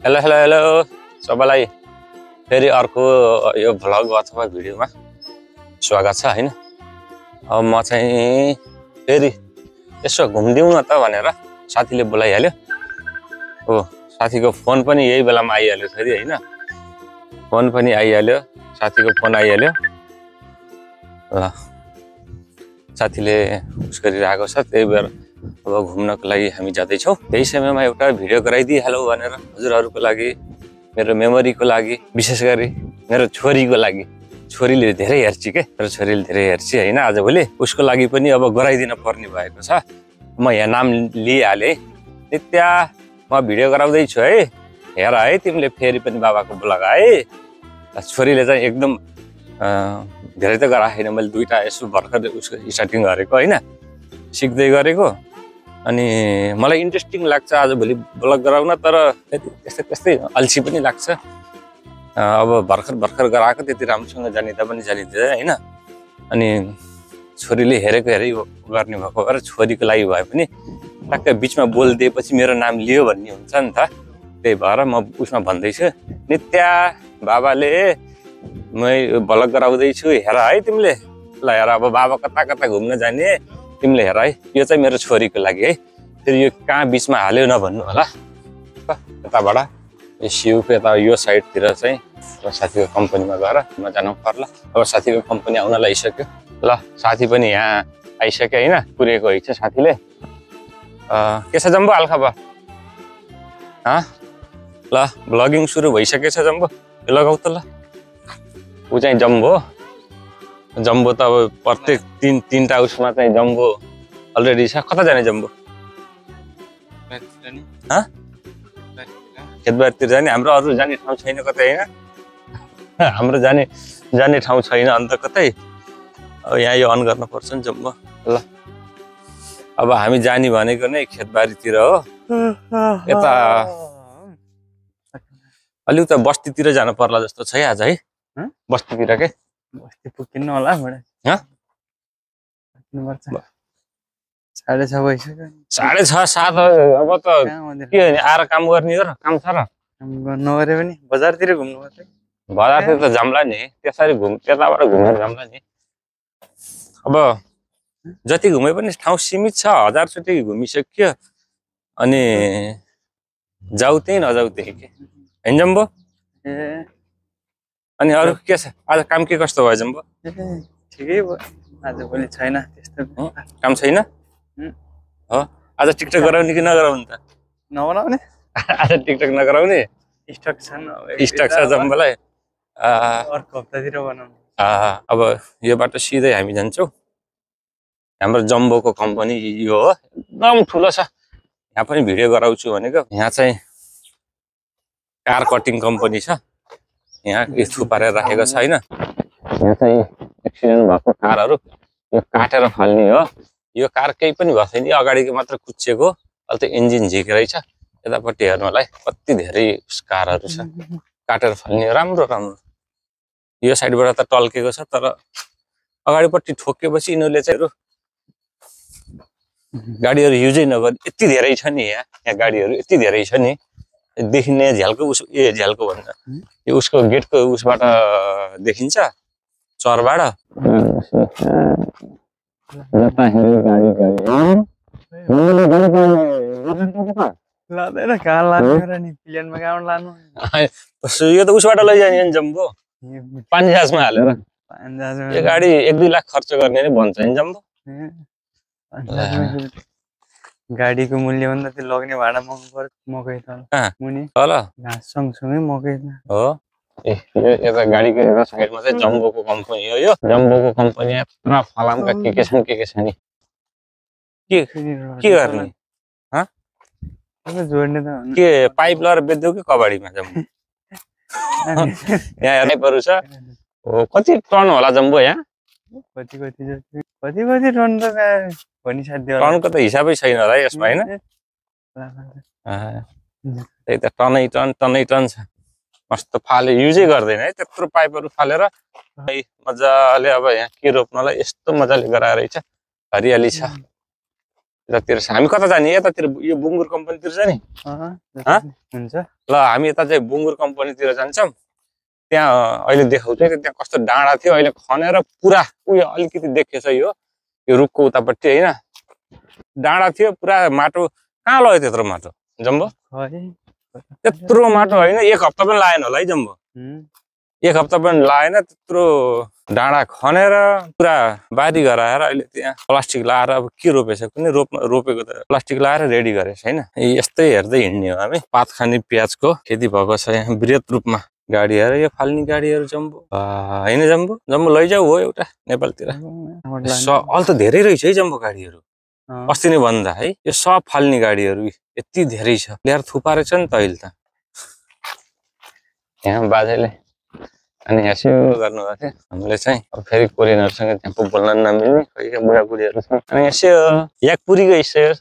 Hello hello hello सबैलाई फेरि अर्को यो भ्लग अथवा भिडियोमा स्वागत छ हैन। अब म चाहिँ फेरि यसो घुम्दिउँ न त भनेर साथीले बोलाइहाल्यो। हो साथीको फोन पनि यही बेलामा आइहाल्यो फेरि हैन। फोन पनि आइहाल्यो, साथीको फोन आइहाल्यो। ल साथीले उस गरिरहेको छ, त्यही भएर अब घुम्नको लागि हामी जाँदैछौँ। यही समयमा एउटा भिडियो गराइदिइहालौँ भनेर हजुरहरूको लागि, मेरो मेमोरीको लागि, विशेष गरी मेरो छोरीको लागि। छोरीले धेरै हेर्छ के, मेरो छोरीले धेरै हेर्छ हैन। आजभोलि उसको लागि पनि अब गराइदिन पर्ने भएको छ। म यहाँ नाम लिइहालेँ, नित्या म भिडियो गराउँदैछु है, हेर है तिमीले फेरि पनि बाबाको ब्लग है। छोरीले चाहिँ एकदम धेरै त गराएन, मैले दुईवटा यसो भर्खर उसको स्टार्टिङ गरेको हैन, सिक्दै गरेको। अनि मलाई इन्ट्रेस्टिङ लाग्छ आजभोलि ब्लग गराउन, तर त्यस्तै अल्छी पनि लाग्छ। अब भर्खर गराएको, त्यति राम्रोसँग जानिँदा पनि जानिँदैन हैन। अनि छोरीले हेरेको गर्ने भएको भएर छोरीको लागि भए पनि टक्कै बिचमा बोलिदिएपछि मेरो नाम लियो भन्ने हुन्छ नि त। त्यही भएर म उसमा भन्दैछु, नित्या बाबाले म ब्लग गराउँदैछु हेर है तिमीले। ल हेर, अब बाबा कता कता घुम्न जाने तिमीले हेर है। यो चाहिँ मेरो छोरीको लागि है। फेरि यो कहाँ बिचमा हाल्यो नभन्नु होला। यताबाट यो सिउको यता यो साइडतिर चाहिँ साथीको कम्पनीमा गएर म जानु पर्ला। अब साथीको कम्पनी आउन लागिसक्यो। ल साथी पनि यहाँ आइसक्यो होइन, पुगेको होइन साथीले। के छ जम्बो हालखबर? ल ब्लगिङ सुरु भइसकेछ जम्बो, यो लगाउ त ल। ऊ चाहिँ जम्बो त अब प्रत्येक तीनटा उसमा चाहिँ जम्बो अलरेडी छ। कता जाने जम्बो? खेतबारीतिर जाने? हाम्रो अरू जाने ठाउँ छैन कतै होइन? हाम्रो जाने ठाउँ छैन अन्त कतै। अब यहाँ यो अन गर्नु पर्छ नि जम्बो। ल अब हामी जाने भनेको नै खेतबारीतिर हो। यता अलि उता बस्तीतिर जानु पर्ला जस्तो छ है आज है। बस्तीतिर के बस्ती पुग्नु होला बडा। 6:30 भइसक्यो। 6:30 7 अब त के आएर काम गर्ने हो र? काम छ र? नगरे पनि बजारतिर घुम्नु पर्छ। बजारतिर त जाम्ला नि, त्यसरी त्यताबाट घुमेर जाम्ला नि। अब जति घुमे पनि ठाउँ सीमित छ, 1000 चोटि घुमिसक्यो। अनि जाऊ त्यही नजाऊ त्यही के हैन जम्बो? अनि अरू के छ? आज काम के कस्तो भयो जम्बो? ठिकै भयो, आज भोलि छैन त्यस्तो काम छैन हो। आज टिकटक गराउने कि नगराउने त? नबनाउने। आज टिकटक नगराउने? स्टक छ स्टक छ जम्बोलाई। अर्को हप्तातिर बनाउनु। अब यो बाटो सिधै हामी जान्छौँ। हाम्रो जम्बोको कम्पनी यो हो, एकदम ठुलो छ। यहाँ पनि भिडियो गराउँछु भनेको। यहाँ चाहिँ कार कटिङ कम्पनी छ। यहाँ थुपारेर राखेको छ हैन। यहाँ चाहिँ एक्सिडेन्ट भएको कारहरू यो काटेर फाल्ने हो। यो कार केही पनि भएको छैन, अगाडिको मात्र कुच्चिएको, अहिले त इन्जिन झिकेरै छ। यतापट्टि हेर्नु होला है, कति धेरै कारहरू छ काटेर फाल्ने। राम्रो यो साइडबाट त टल्केको छ, तर अगाडिपट्टि ठोकेपछि यिनीहरूले चाहिँ गाडीहरू युजै नगर्ने यति धेरै छ नि। यहाँ गाडीहरू यति धेरै छ नि, देखिने झ्यालको झ्यालको भन्छ यो उसको गेटको उसबाट देखिन्छ, चरबाट। लादैन कहाँ लानु र नि, प्लेनमा कहाँ लानु? यो त उसबाट लैजाने नि जम्बो, पानीजहाजमा हालेर। यो गाडी 1-2 लाख खर्च गर्ने नै भन्छ नि जम्बो। गाडीको मूल्य भन्दा त्यो लग्ने भाडा महँगो पर्छ। मकै त मुनि ल घाँस सँगसँगै मकै हो। यता गाडीको यता साइडमा चाहिँ जम्बोको कम्पनी हो। यो जम्बोको कम्पनी यत्रो फलामका के छन् नि। के गर्ने? जोड्ने त के पाइप लगाएर बेच्दिउ कि कबाडीमा जम्बो? यहाँ पाइपहरू छ। हो कति टन होला जम्बो यहाँ? कति टन त भनिसाध्य होला। टनको त हिसाबै छैन होला यसमा हैन। त्यही त टनै टन छ। मस्त फाले युजै गर्दैन है, त्यत्रो पाइपहरू फालेर मजाले। अब यहाँ के रोप्नलाई यस्तो मजाले गराएर छ, हरियाली छ। यतातिर हामी कता जाने यतातिर यो बुङ्गुर कम्पनीतिर जाने हुन्छ ल हामी यता चाहिँ बुङ्गुर कम्पनीतिर जान्छौँ त्यहाँ अहिले देखाउँछ त्यहाँ कस्तो डाँडा थियो अहिले खनेर पुरा उयो अलिकति देखिएछ यो रुखको उतापट्टि होइन डाँडा थियो पुरा माटो कहाँ लग्यो त्यत्रो माटो जम्बो त्यत्रो माटो होइन एक हप्ता पनि लागेन होला है जम्बो एक हप्ता पनि लागेन त्यत्रो डाँडा खनेर पुरा बारी गराएर अहिले त्यहाँ प्लास्टिक लाएर अब के रोपेछ कुनै रोपेको त प्लास्टिक लाएर रेडी गरेछ होइन यस्तै हेर्दै हिँड्ने हो हामी पात खाने प्याजको खेती भएको छ यहाँ वृहत रूपमा गाडीहरू यो फाल्ने गाडीहरू जम्बो होइन जम्बो लैजाऊ हो एउटा नेपालतिर अहिले त धेरै रहेछ है जम्बो गाडीहरू अस्ति नै भन्दा है यो सब फाल्ने गाडीहरू यति धेरै छ ल्याएर थुपारेछ नि त अहिले त यहाँ बाजेले अनि यसो गर्नुभएको थियो हामीले चाहिँ अब फेरि कोरियनहरूसँग त्यहाँ पो बोल्न नमिल्ने कोही बुढाबुढीहरूसँग अनि यसो याकपुरीको यसो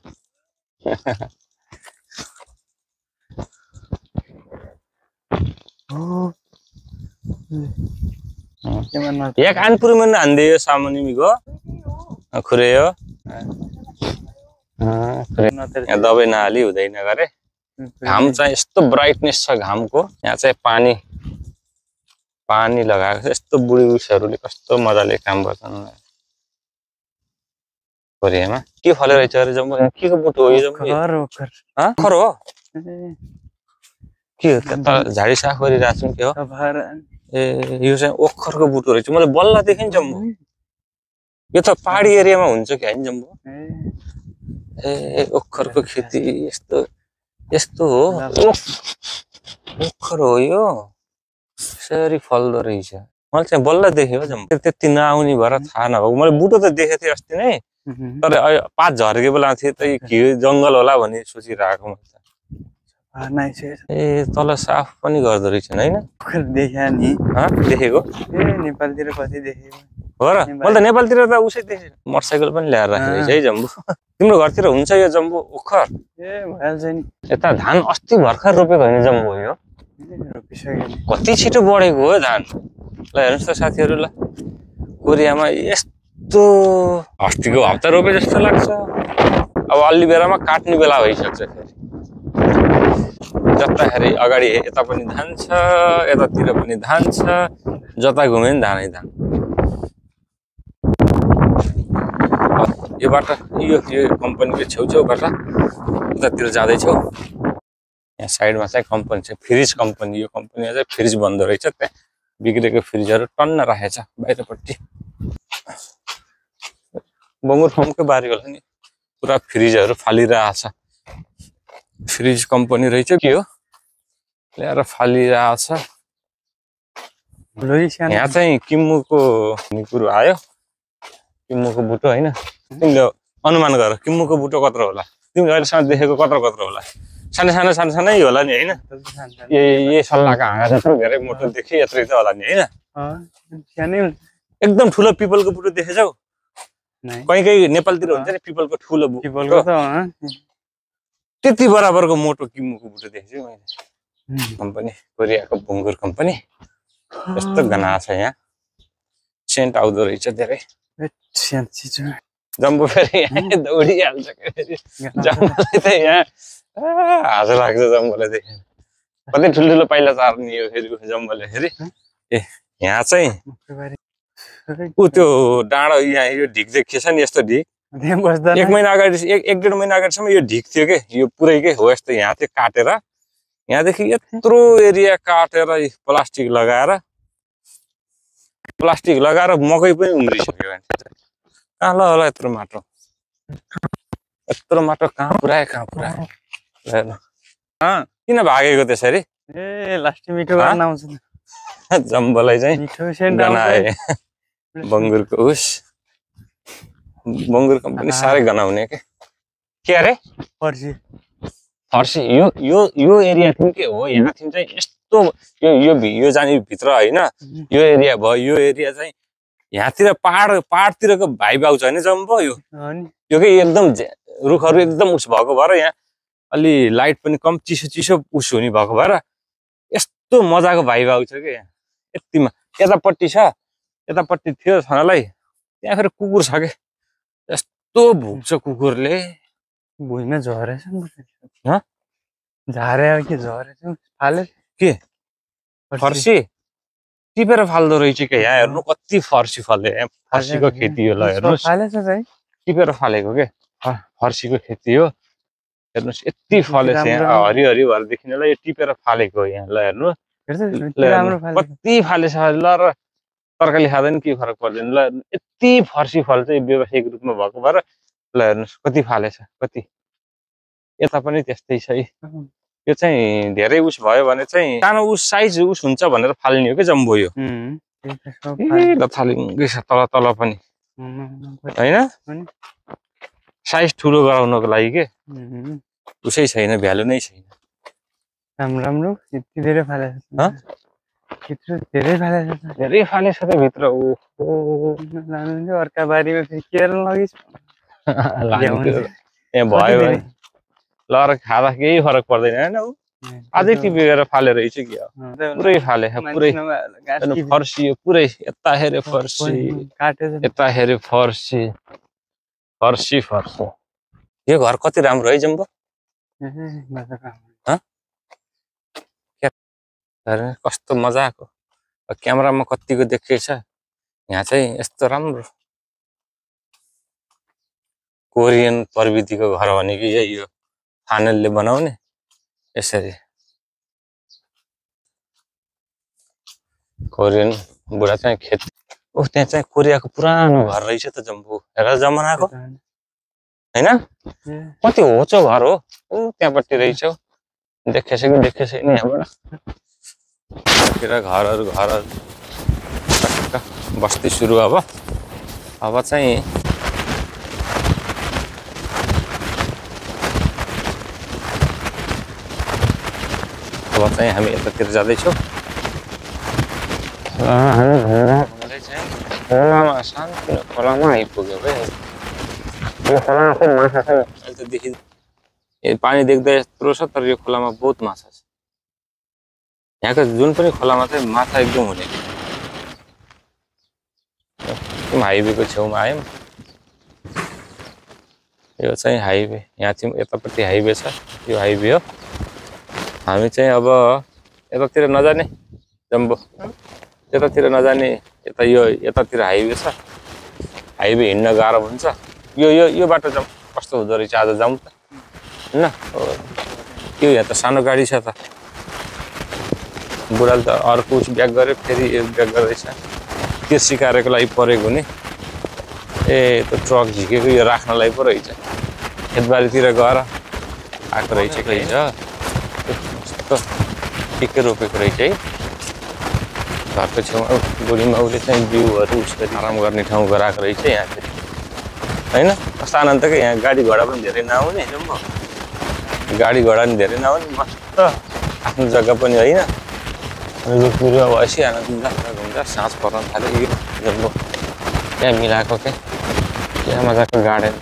याक आनपुरी मन हान्दे यो सामुनिमीको खुरेयो यहाँ दबाई नहाली हुँदैन गरे घाम चाहिँ यस्तो ब्राइटनेस छ घामको यहाँ चाहिँ पानी लगाएको छ यस्तो बुढी उयसहरूले कस्तो मजाले काम गर्छन् कोरियामा के फले रहेछ अरे जम्बो के को बुटो हो यो जम्बो ओखर हो के हो झाडी साफ गरिरहेको छौँ के हो ए यो चाहिँ ओखरको बुटो रहेछ मैले बल्ल देखेँ नि जम्बो यो त पहाडी एरियामा हुन्छ कि होइन जम्बो ए ओखरको खेती यस्तो हो ओखर हो यो यसरी फल्दो रहेछ मैले चाहिँ बल्ल देखेँ हो जम्बो त्यति नआउने भएर थाहा नभएको मैले बुटो त देखेको थिएँ अस्ति नै तर पात झर्के बेला थिएँ त के जङ्गल होला भन्ने सोचिरहेको मैले ए तल साफ पनि गर्दो रहेछ होइन देखेको नेपालतिर कति देखेको हो र मैले त नेपालतिर त उसै देखेँ मोटरसाइकल पनि ल्याएर राखेको रहेछ है जम्बु तिम्रो घरतिर हुन्छ यो जम्बु ओखर भइहाल्छ नि यता धान अस्ति भर्खर रोपेको होइन जम्बु यो कति छिटो बढेको हो धान ल हेर्नुहोस् त साथीहरू ल कोरियामा यस्तो अस्तिको हप्ता रोपे जस्तो लाग्छ अब अलि बेलामा काट्ने बेला भइसक्छ फेरि जताखेरि अगाडि यता पनि धान छ यतातिर पनि धान छ जता घुमे नि धानै धान यो बाटो यो कम्पनीको छेउछेउबाट उतातिर जाँदैछौँ यहाँ साइडमा चाहिँ कम्पनी छ फ्रिज कम्पनी यो कम्पनीमा चाहिँ फ्रिज बन्दो रहेछ त्यहाँ बिग्रेको फ्रिजहरू टन्न राखेछ बाहिरपट्टि बङ्गुर फार्मकै बारी होला नि पुरा फ्रिजहरू फालिरहेछ फ्रिज कम्पनी रहेछ के हो ल्याएर फालिरहेछ यहाँ चाहिँ किम्मुको कुरो आयो किम्मुको बुटो होइन तिमीले अनुमान गर किम्मुको बुटो कत्रो होला तिमीले अहिलेसम्म देखेको कत्रो होला सानै होला नि होइन ये सल्लाहको हाँगा जत्रो धेरै मोटो देखेँ यत्रै त होला नि होइन एकदम ठुलो पिपलको बुटो देखेछौ कहीँ नेपालतिर हुन्छ नि पिपलको ठुलो बुटो त्यति बराबरको मोटो किम्मुको बुटो देखेछु मैले कम्पनी कोरियाको बुङ्गुर कम्पनी यस्तो गना छ यहाँ सेन्ट आउँदो रहेछ धेरै जम्बो फेरि यहाँ दौडिहाल्छ जम्बोले त यहाँ हाँसो लाग्छ जम्बोलाई देखेर कति ठुल्ठुलो पाइला चार्ने हो फेरि जम्बोले फेरि ए यहाँ चाहिँ ऊ त्यो डाँडो यहाँ यो ढिक देखिएछ नि यस्तो ढिक एक महिना अगाडि एक डेढ महिना अगाडिसम्म यो ढिक थियो के यो पुरै के हो यस्तो यहाँ चाहिँ काटेर यहाँदेखि यत्रो एरिया काटेर प्लास्टिक लगाएर मकै पनि उम्रिसक्यो कहाँ ल होला यत्रो माटो कहाँ पुऱ्यायो किन भागेको त्यसरी ए लास्टै मिठो गर्न आउँछ जम्बोलाई चाहिँ गनाए बङ्गुरको बङ्गुर कम्पनी साह्रै गनाउने के अरे फर्सी यो एरिया थियौँ के हो यहाँ थियौँ चाहिँ यस्तो यो जाने भित्र होइन यो एरिया भयो यो एरिया चाहिँ यहाँतिर पहाडतिरको भाइब आउँछ होइन जम्बो यो के एकदम रुखहरू एकदम उस भएको भएर यहाँ अलि लाइट पनि कम चिसो उस हुने भएको भएर यस्तो मजाको भाइब आउँछ क्या यहाँ यतिमा यतापट्टि थियो छनलाई त्यहाँ फेरि कुकुर छ के यस्तो भुक्छ कुकुरले भुइँमा झरेछ नि त। हँ? झारे अब के झरेछ फाले के फर्सी टिपेर फाल्दो रहेछ क्या यहाँ हेर्नु कति फर्सी फल्यो यहाँ फर्सीको खेती हो ल हेर्नुहोस् फालेछ चाहिँ टिपेर फालेको के फर्सीको खेती हो हेर्नुहोस् यति फलेछ यहाँ राम्रो हरिहरि भएर देखिनेलाई यो टिपेर फालेको हो यहाँ ल हेर्नु राम्रो फाले कति फालेछ ल र तरकारी खाँदा नि के फरक पर्दैन ल हेर्नु यति फर्सी फल चाहिँ व्यावसायिक रूपमा भएको भएर ल हेर्नुहोस् कति फालेछ कति यता पनि त्यस्तै छ है यो चाहिँ धेरै उस भयो भने चाहिँ सानो उस साइज उस हुन्छ भनेर फाल्ने हो कि जम्बो यो ल थालिँदै छ तल तल पनि होइन साइज ठुलो गराउनको लागि के उसै छैन भ्यालु नै छैन राम्रो राम्रो यति धेरै फालेछ धेरै फालेछ धेरै फालेछ त भित्र लानु अर्का बारीमा फेरि केयर लगिस यहाँ भयो भने ल र खाँदा केही फरक पर्दैन होइन ऊ अझै टिपेर फाले रहेछ कि पुरै फाले पुरै फर्सी पुरै यता हेऱ्यो फर्सी यता हेऱ्यो फर्सी फर्सी फर्सी यो घर कति राम्रो है जम्बो कस्तो मजाको क्यामेरामा कतिको देखिएछ यहाँ चाहिँ यस्तो राम्रो कोरियन प्रविधिको घर भनेको यही हो फानलले बनाउने यसरी कोरियन बुढा चाहिँ खेती त्यहाँ चाहिँ कोरियाको पुरानो घर रहेछ त जम्बू हेर जमानाको होइन कति होचो घर हो त्यहाँपट्टि रहेछ देखेछ कि देखेछ नि यहाँबाट घरहरू बस्ती सुरु अब चाहिँ हामी यतातिर जाँदैछौँ खोलामा शान्ति खोलामा आइपुग्यो भाइ यो खोलामा चाहिँ माछा छ अहिले त देखि पानी देख्दा यत्रो छ तर यो खोलामा बहुत माछा छ यहाँको जुन पनि खोलामा चाहिँ माछा एकदम हुने हाइवेको छेउमा आयौँ यो चाहिँ हाइवे यहाँ चाहिँ यतापट्टि हाइवे छ यो हाइवे हो हामी चाहिँ अब यतातिर नजाने जम्बो यतातिर नजाने यता यो यतातिर हाइवे छ हाइवे हिँड्न गाह्रो हुन्छ यो बाटो जाउँ कस्तो हुँदो रहेछ आज जाउँ त होइन यो यहाँ त सानो गाडी छ त बुढाले त अर्को उस ब्याक गऱ्यो फेरि एक ब्याक गर्दैछ त्यो सिकारेको लागि परेको नि त्यो ट्रक झिकेको यो राख्नलाई पो रहेछ खेतबारीतिर गएर आएको रहेछ कहीँ छ के रोपेको रहेछ है घरको छेउमा बुढी माउले चाहिँ बिउहरू उसरी आराम गर्ने ठाउँ गराएको रहेछ यहाँ चाहिँ होइन कस्तो आनन्दकै यहाँ गाडी घोडा पनि धेरै नआउने जम्बो गाडी घोडा पनि धेरै नआउने मस्त आफ्नो जग्गा पनि होइन रुख बिरुवा भएपछि आनन्द घुम्दा साँझ पर्न थाल्यो जम्बो त्यहाँ मिलाएको क्या त्यहाँ मजाको गार्डन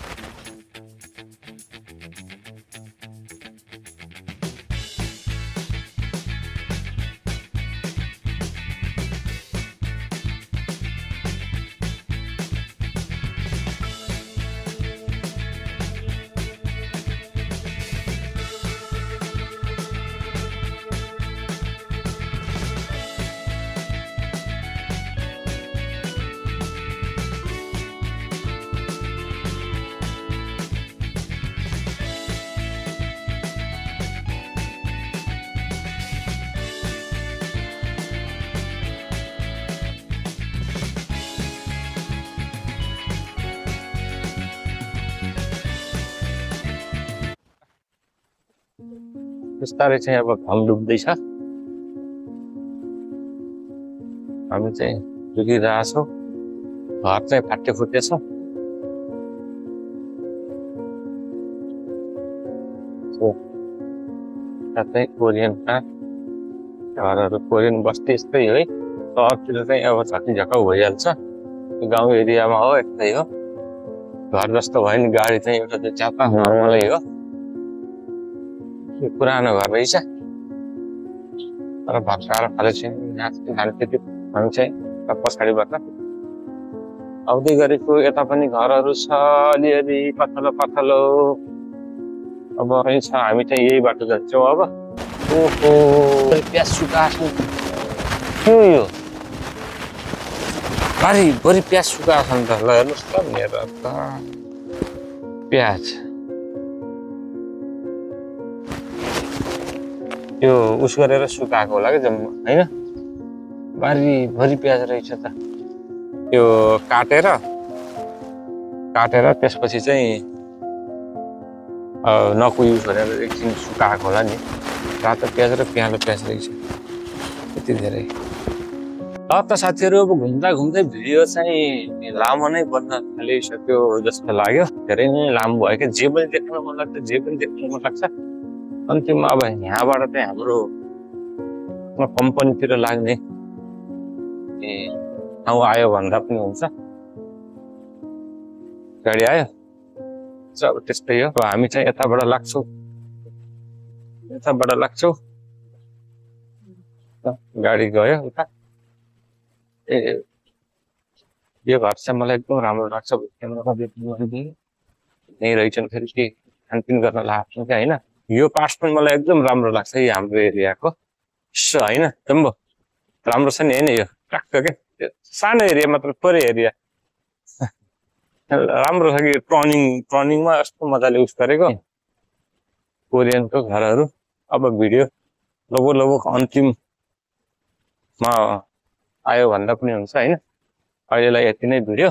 बिस्तारै चाहिँ अब घाम डुब्दैछ हामी चाहिँ झुकिरहेछौँ घर चाहिँ फाटे फुटेछ चाहिँ कोरियनका घरहरू कोरियन बस्ती यस्तै हो है सहरतिर चाहिँ अब झट्टी झकाउ भइहाल्छ गाउँ एरियामा हो यस्तै हो घर जस्तो भयो नि गाडी चाहिँ एउटा चाहिँ च्यापा नर्मलै हो पुरानो घर रहेछ तर भत्काएर फालेको छैन हामी चाहिँ पछाडिबाट आउँदै गरेको यता पनि घरहरू छ अलिअलि पथलो पथलो अब छ हामी चाहिँ यही बाटो जान्छौँ अब। ओहो प्याज सुकाएको छ के हो यो भरि प्याज सुकाएको छ नि त। ल हेर्नुहोस् त मेरो त प्याज यो उस गरेर सुकाएको होला क्या जम्मा होइन। भरि प्याज रहेछ त। यो काटेर त्यसपछि चाहिँ नकु युज गरेर एकछिन सुकाएको होला नि। रातो प्याज र पियालो प्याज रहेछ यति धेरै। त साथीहरू अब घुम्दा घुम्दै भिडियो चाहिँ लामो नै बन्न थालिसक्यो जस्तो लाग्यो। धेरै नै लामो भयो क्या। जे पनि देख्न मन लाग्छ अन्तिममा अब यहाँबाट चाहिँ हाम्रो कम्पनीतिर लाग्ने ठाउँ आयो भन्दा पनि हुन्छ। गाडी आयो अब त्यस्तै हो। अब हामी चाहिँ यताबाट लाग्छौँ गाडी गयो उता। यो घर चाहिँ मलाई एकदम राम्रो लाग्छ। यहीँ रहेछन् फेरि के खानपिन गर्न लाग्छ क्या होइन। यो पार्ट पनि मलाई एकदम राम्रो लाग्छ यो हाम्रो एरियाको होइन। जम्बो राम्रो छ नि होइन। यो टक्क के सानो एरिया मात्र थोरै एरिया राम्रो छ कि ट्रनिङमा यस्तो मजाले उस गरेको कोरियनको घरहरू। अब भिडियो लगभग अन्तिममा आयो भन्दा पनि हुन्छ होइन। अहिलेलाई यति नै भिडियो।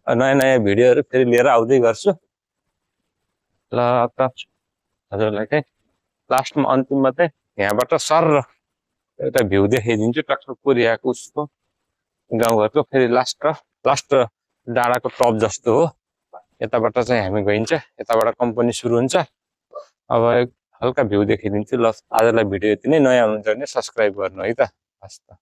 नयाँ भिडियोहरू फेरि लिएर आउँदै गर्छु। ल त हजुरलाई चाहिँ लास्टमा अन्तिममा चाहिँ यहाँबाट सर एउटा भ्यू देखाइदिन्छु टक्क कोरियाको उसको गाउँघरको। फेरि लास्ट डाँडाको टप जस्तो हो। यताबाट चाहिँ हामी गइन्छ। यताबाट कम्पनी सुरु हुन्छ। अब हल्का भ्यू देखाइदिन्छु। ल आजलाई भिडियो यति नै। नयाँ हुनुहुन्छ भने सब्सक्राइब गर्नु है त। हस् त।